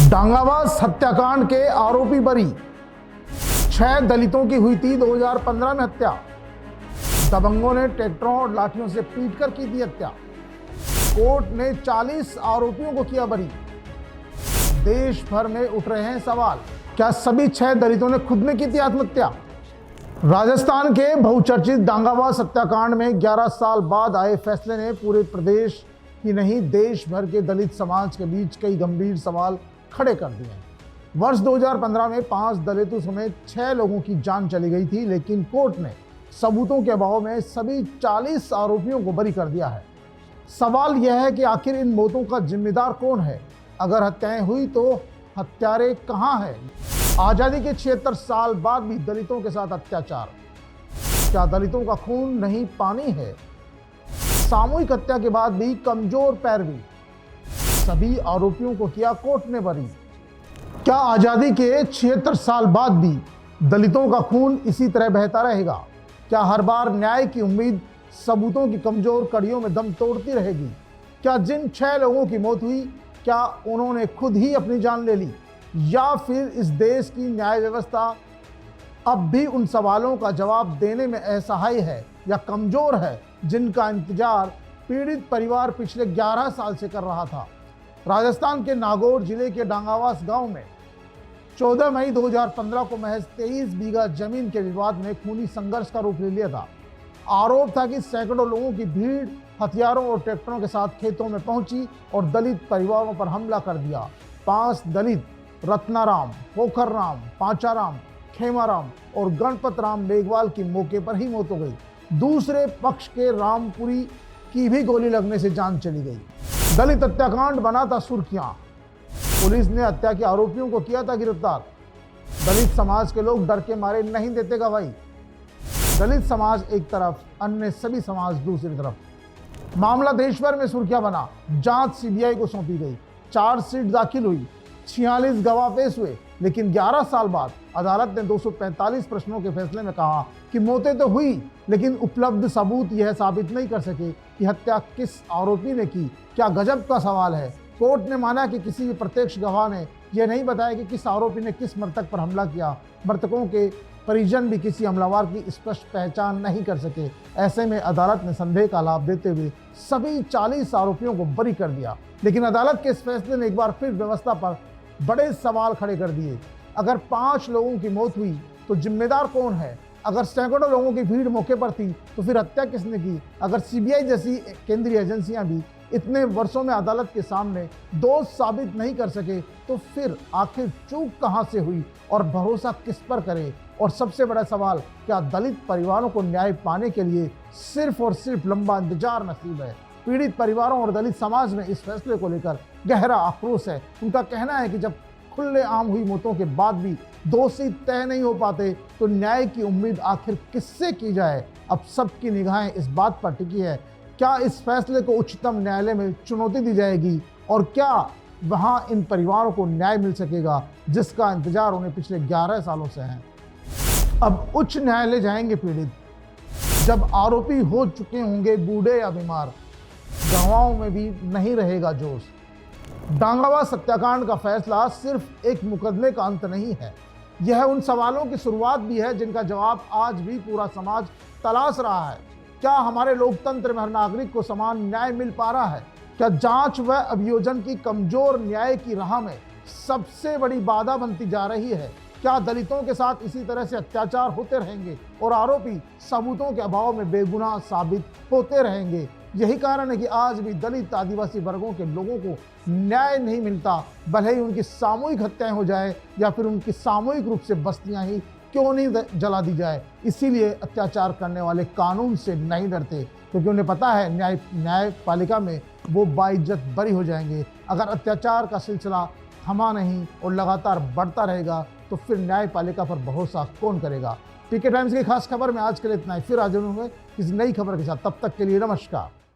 दांगाबाज हत्याकांड के आरोपी बरी। 6 दलितों की हुई थी 2015 में हत्या। दबंगों ने ट्रैक्टरों और लाठियों से पीटकर की थी हत्या। कोर्ट ने 40 आरोपियों को किया बरी। देश भर में उठ रहे हैं सवाल, क्या सभी 6 दलितों ने खुद में की थी आत्महत्या? राजस्थान के बहुचर्चित दांगाबाज हत्याकांड में 11 साल बाद आए फैसले ने पूरे प्रदेश ही नहीं देश भर के दलित समाज के बीच कई गंभीर सवाल खड़े कर दिए हैं। वर्ष 2015 में 5 दलितों समेत 6 लोगों की जान चली गई थी, लेकिन कोर्ट ने सबूतों के अभाव में सभी 40 आरोपियों को बरी कर दिया है। सवाल यह है कि आखिर इन मौतों का जिम्मेदार कौन है? अगर हत्याएं हुई तो हत्यारे कहां हैं? आजादी के 76 साल बाद भी दलितों के साथ अत्याचार। क्या दलितों का खून नहीं पानी है? सामूहिक हत्या के बाद भी कमजोर पैरवी। सभी आरोपियों को किया कोर्ट ने बरी। क्या आजादी के 76 साल बाद भी दलितों का खून इसी तरह बहता रहेगा? क्या हर बार न्याय की उम्मीद सबूतों की कमजोर कड़ियों में दम तोड़ती रहेगी? क्या जिन 6 लोगों की मौत हुई, क्या उन्होंने खुद ही अपनी जान ले ली, या फिर इस देश की न्याय व्यवस्था अब भी उन सवालों का जवाब देने में असहाय है या कमजोर है, जिनका इंतजार पीड़ित परिवार पिछले 11 साल से कर रहा था? राजस्थान के नागौर जिले के दांगाबाज गांव में 14 मई 2015 को महज 23 बीघा जमीन के विवाद में खूनी संघर्ष का रूप ले लिया था। आरोप था कि सैकड़ों लोगों की भीड़ हथियारों और ट्रैक्टरों के साथ खेतों में पहुंची और दलित परिवारों पर हमला कर दिया। 5 दलित रत्नाराम, पोखरराम, पांचाराम, खेमाराम और गणपत राम मेघवाल की मौके पर ही मौत हो गई। दूसरे पक्ष के रामपुरी की भी गोली लगने से जान चली गई। दलित हत्याकांड बना था सुर्खियां। पुलिस ने हत्या के आरोपियों को किया था गिरफ्तार। दलित समाज के लोग डर के मारे नहीं देते गवाही। दलित समाज एक तरफ, अन्य सभी समाज दूसरी तरफ। मामला देश भर में सुर्खियां बना। जांच सीबीआई को सौंपी गई। चार्जशीट दाखिल हुई। 46 गवाह पेश हुए, लेकिन 11 साल बाद अदालत ने 245 प्रश्नों के फैसले में कहा कि मौतें तो हुई, लेकिन उपलब्ध सबूत यह साबित नहीं कर सके कि हत्या किस आरोपी ने की। क्या गजब का सवाल है। कोर्ट ने माना कि किसी भी प्रत्यक्ष गवाह ने यह नहीं बताया कि किस आरोपी ने किस मृतक पर हमला किया। मृतकों के परिजन भी किसी हमलावर की स्पष्ट पहचान नहीं कर सके। ऐसे में अदालत ने संदेह का लाभ देते हुए सभी 40 आरोपियों को बरी कर दिया। लेकिन अदालत के इस फैसले ने एक बार फिर व्यवस्था पर बड़े सवाल खड़े कर दिए। अगर 5 लोगों की मौत हुई तो जिम्मेदार कौन है? अगर सैकड़ों लोगों की भीड़ मौके पर थी तो फिर हत्या किसने की? अगर सीबीआई जैसी केंद्रीय एजेंसियां भी इतने वर्षों में अदालत के सामने दोष साबित नहीं कर सके तो फिर आखिर चूक कहां से हुई और भरोसा किस पर करे? और सबसे बड़ा सवाल, क्या दलित परिवारों को न्याय पाने के लिए सिर्फ और सिर्फ लंबा इंतजार नसीब है? पीड़ित परिवारों और दलित समाज में इस फैसले को लेकर गहरा आक्रोश है। उनका कहना है कि जब खुले आम हुई मौतों के बाद भी दोषी तय नहीं हो पाते तो न्याय की उम्मीद आखिर किससे की जाए? अब सबकी निगाहें इस बात पर टिकी है, क्या इस फैसले को उच्चतम न्यायालय में चुनौती दी जाएगी और क्या वहां इन परिवारों को न्याय मिल सकेगा जिसका इंतजार उन्हें पिछले 11 सालों से है? अब उच्च न्यायालय जाएंगे पीड़ित, जब आरोपी हो चुके होंगे बूढ़े या बीमार। गवाहों में भी नहीं रहेगा जोश। दांगाबाज हत्याकांड का फैसला सिर्फ एक मुकदमे का अंत नहीं है, यह उन सवालों की शुरुआत भी है जिनका जवाब आज भी पूरा समाज तलाश रहा है। क्या हमारे लोकतंत्र में हर नागरिक को समान न्याय मिल पा रहा है? क्या जांच व अभियोजन की कमजोर न्याय की राह में सबसे बड़ी बाधा बनती जा रही है? क्या दलितों के साथ इसी तरह से अत्याचार होते रहेंगे और आरोपी सबूतों के अभाव में बेगुनाह साबित होते रहेंगे? यही कारण है कि आज भी दलित आदिवासी वर्गों के लोगों को न्याय नहीं मिलता, भले ही उनकी सामूहिक हत्याएं हो जाए या फिर उनकी सामूहिक रूप से बस्तियां ही क्यों नहीं जला दी जाए। इसीलिए अत्याचार करने वाले कानून से नहीं डरते, क्योंकि उन्हें पता है न्यायपालिका में वो बाइज्जत बरी हो जाएंगे। अगर अत्याचार का सिलसिला थमा नहीं और लगातार बढ़ता रहेगा तो फिर न्यायपालिका पर भरोसा कौन करेगा? पीके टाइम्स की खास खबर में आज के लिए इतना ही। फिर हाजिर होंगे किसी नई खबर के साथ। तब तक के लिए नमस्कार।